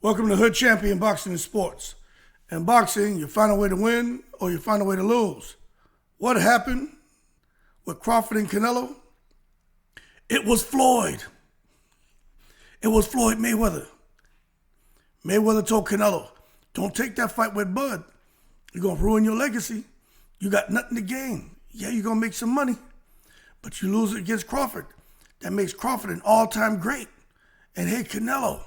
Welcome to Hood Champion Boxing and Sports. In boxing, you find a way to win or you find a way to lose. What happened with Crawford and Canelo? It was Floyd. It was Floyd Mayweather. Mayweather told Canelo, don't take that fight with Bud. You're going to ruin your legacy. You got nothing to gain. Yeah, you're going to make some money, but you lose it against Crawford. That makes Crawford an all-time great. And hey, Canelo,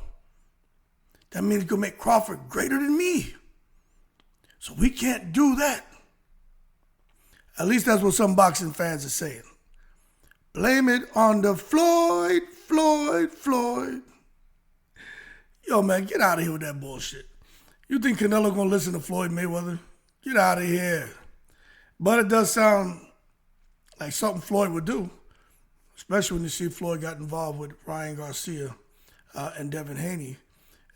that means you're going to make Crawford greater than me. So we can't do that. At least that's what some boxing fans are saying. Blame it on the Floyd. Yo, man, get out of here with that bullshit. You think Canelo going to listen to Floyd Mayweather? Get out of here. But it does sound like something Floyd would do, especially when you see Floyd got involved with Ryan Garcia and Devin Haney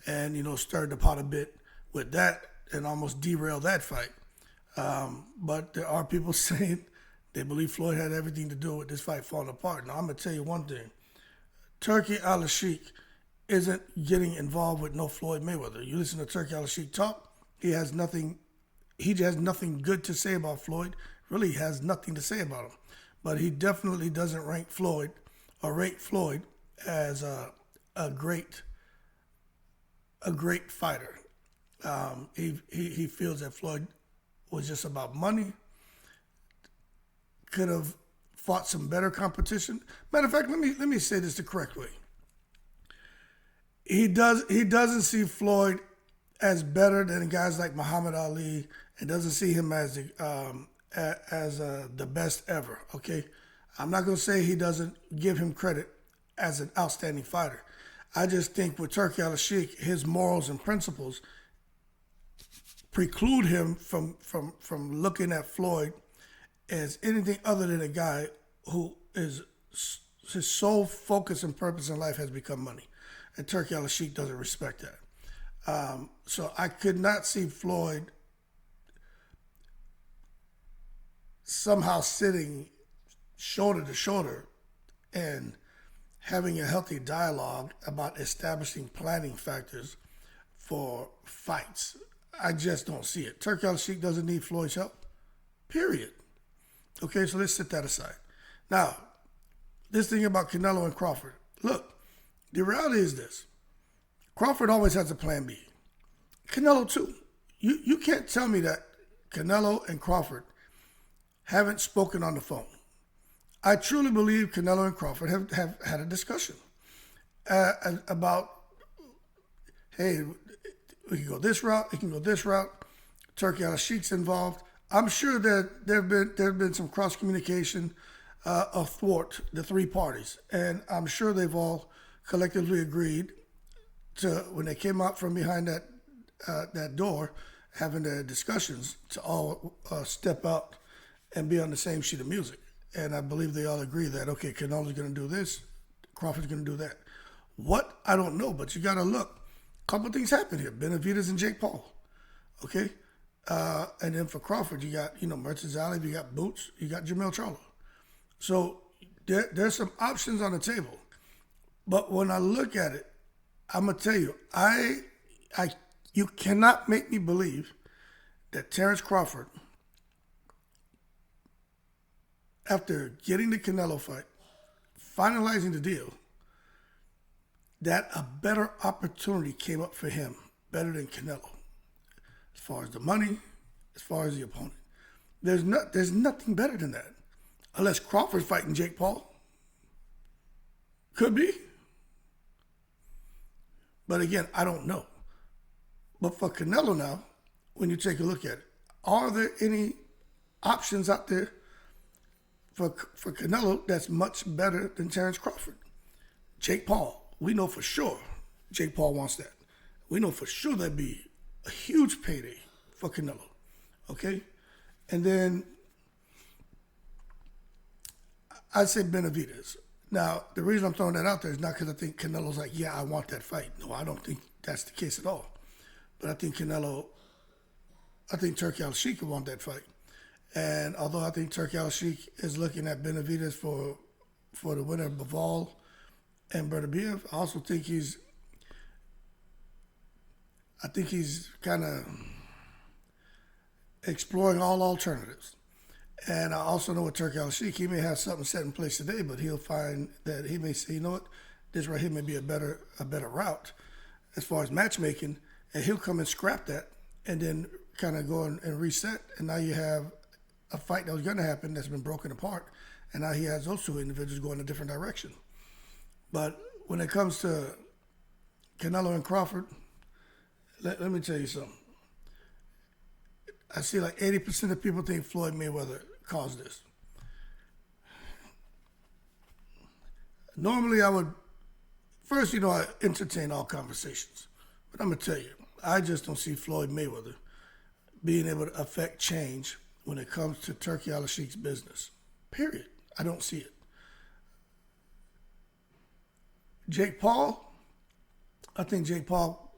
and, stirred the pot a bit with that and almost derailed that fight. But there are people saying they believe Floyd had everything to do with this fight falling apart. Now, I'm going to tell you one thing. Turki Alalshikh isn't getting involved with no Floyd Mayweather. You listen to Turki Alalshikh talk, he has nothing good to say about Floyd. Really has nothing to say about him. But he definitely doesn't rank Floyd or rate Floyd as a great fighter. He feels that Floyd was just about money, could have fought some better competition. Matter of fact, let me say this the correct way. He doesn't see Floyd as better than guys like Muhammad Ali, and doesn't see him as the best ever. Okay, I'm not gonna say he doesn't give him credit as an outstanding fighter. I just think with Turki Alalshikh, his morals and principles preclude him from looking at Floyd as anything other than a guy who is his sole focus and purpose in life has become money. And Turki Alalshikh doesn't respect that. So I could not see Floyd somehow sitting shoulder to shoulder and having a healthy dialogue about establishing planning factors for fights. I just don't see it. Turki Alalshikh doesn't need Floyd's help, period. Okay, so let's set that aside. Now, this thing about Canelo and Crawford. Look, the reality is this. Crawford always has a plan B. Canelo too. You can't tell me that Canelo and Crawford haven't spoken on the phone. I truly believe Canelo and Crawford have had a discussion about, hey, we can go this route, it can go this route. Turki Alalshikh's involved. I'm sure that there have been some cross communication athwart the three parties, and I'm sure they've all collectively agreed to, when they came out from behind that door, having their discussions, to all step out and be on the same sheet of music. And I believe they all agree that, okay, Canelo's going to do this, Crawford's going to do that. What? I don't know, but you got to look. A couple things happened here. Benavidez and Jake Paul, okay? And then for Crawford, you got, Mercedes Ali, you got Boots, you got Jamel Charlo. So there's some options on the table. But when I look at it, I'm going to tell you, you cannot make me believe that Terrence Crawford, after getting the Canelo fight, finalizing the deal, that a better opportunity came up for him, better than Canelo. As far as the money, as far as the opponent. There's nothing better than that. Unless Crawford's fighting Jake Paul. Could be. But again, I don't know. But for Canelo now, when you take a look at it, are there any options out there for Canelo that's much better than Terrence Crawford? Jake Paul, we know for sure Jake Paul wants that. We know for sure that'd be a huge payday for Canelo, okay? And then I'd say Benavidez. Now, the reason I'm throwing that out there is not because I think Canelo's like, yeah, I want that fight. No, I don't think that's the case at all. But I think Turki Alalshikh would want that fight. And although I think Turki Alalshikh is looking at Benavidez for the winner of Bivol and Bertabiev, I also think he's I think he's kind of exploring all alternatives. And I also know with Turki Alalshikh, he may have something set in place today, but he'll find that he may say, you know what, this right here may be a better route as far as matchmaking, and he'll come and scrap that and then kind of go and reset. And now you have a fight that was going to happen that's been broken apart, and now he has those two individuals going a different direction. But when it comes to Canelo and Crawford, let me tell you something. I see like 80% of people think Floyd Mayweather caused this. Normally I would, first, I entertain all conversations. But I'm going to tell you, I just don't see Floyd Mayweather being able to affect change when it comes to Turki Alalshikh's business. Period. I don't see it. Jake Paul, I think Jake Paul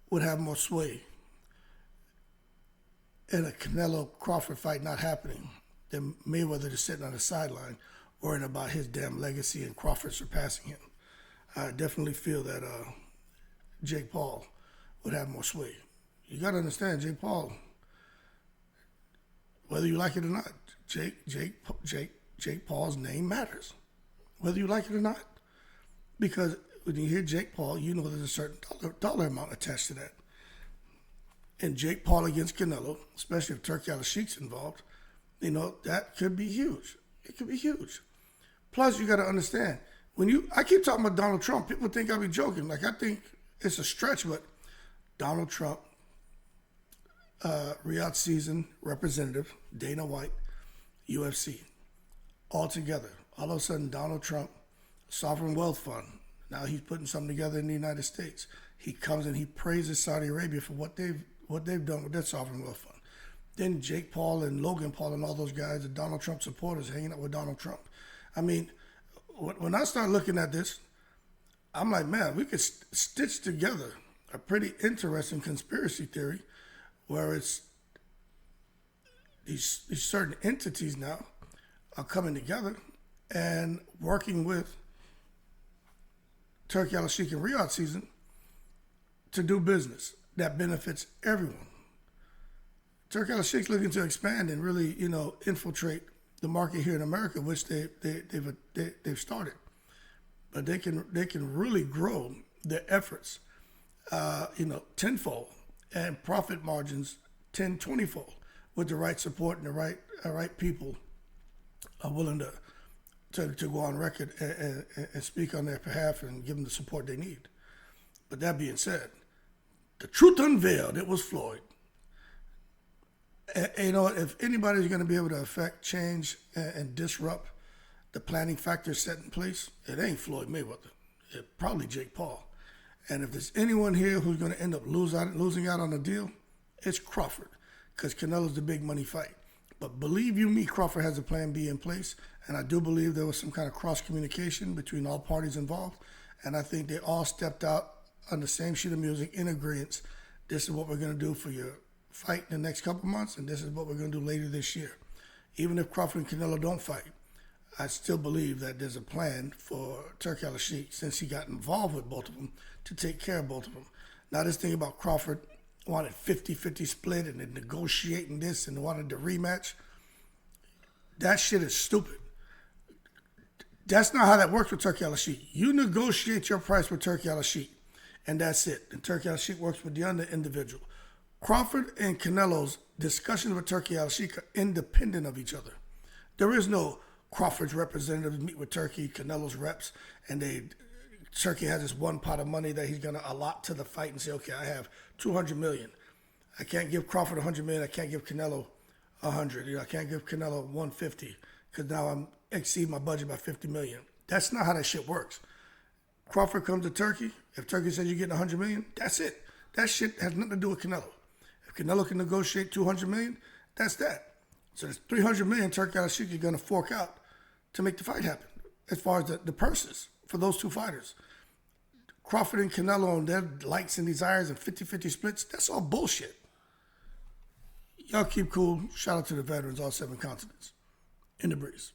would have more sway in a Canelo-Crawford fight not happening than Mayweather just sitting on the sideline worrying about his damn legacy and Crawford surpassing him. I definitely feel that Jake Paul would have more sway. You got to understand, Jake Paul, whether you like it or not, Jake Paul's name matters, whether you like it or not. Because when you hear Jake Paul, you know there's a certain dollar amount attached to that. And Jake Paul against Canelo, especially if Turki Alalshikh's involved, that could be huge. It could be huge. Plus, you got to understand, I keep talking about Donald Trump, people think I'll be joking. Like, I think it's a stretch, but Donald Trump, Riyadh season representative, Dana White, UFC, all together. All of a sudden, Donald Trump, Sovereign Wealth Fund, now he's putting something together in the United States. He comes and he praises Saudi Arabia for what they've done with their Sovereign Wealth Fund. Then Jake Paul and Logan Paul and all those guys, the Donald Trump supporters, hanging out with Donald Trump. I mean, when I start looking at this, I'm like, man, we could stitch together a pretty interesting conspiracy theory where it's these certain entities now are coming together and working with Turki Alalshikh and Riyadh season to do business that benefits everyone. Turki Alalshikh's looking to expand and really, infiltrate the market here in America, which they've started. But they can really grow their efforts, tenfold, and profit margins 10, 20-fold with the right support and the right people are willing to go on record and speak on their behalf and give them the support they need. But that being said, the truth unveiled, it was Floyd. If anybody's going to be able to affect change and disrupt the planning factors set in place, it ain't Floyd Mayweather. It's probably Jake Paul. And if there's anyone here who's going to end up losing out on the deal, it's Crawford, because Canelo's the big money fight. But believe you me, Crawford has a plan B in place, and I do believe there was some kind of cross-communication between all parties involved, and I think they all stepped out on the same sheet of music in agreement. This is what we're going to do for your fight in the next couple months, and this is what we're going to do later this year. Even if Crawford and Canelo don't fight, I still believe that there's a plan for Turki Alalshikh, since he got involved with both of them, to take care of both of them. Now, this thing about Crawford wanted 50-50 split and then negotiating this and wanted the rematch, that shit is stupid. That's not how that works with Turki Alalshikh. You negotiate your price with Turki Alalshikh, and that's it. And Turki Alalshikh works with the other individual. Crawford and Canelo's discussions with Turki Alalshikh are independent of each other. There is no Crawford's representatives meet with Turki, Canelo's reps, and Turki has this one pot of money that he's going to allot to the fight and say, okay, I have $200 million. I can't give Crawford $100 million. I can't give Canelo $100. I can't give Canelo $150 because now I'm exceeding my budget by $50 million. That's not how that shit works. Crawford comes to Turki. If Turki says you're getting $100 million, that's it. That shit has nothing to do with Canelo. If Canelo can negotiate $200 million, that's that. So there's $300 million Turki Alalshikh is going to fork out to make the fight happen as far as the purses for those two fighters. Crawford and Canelo and their likes and desires and 50-50 splits, that's all bullshit. Y'all keep cool. Shout out to the veterans, all 7 continents. In the breeze.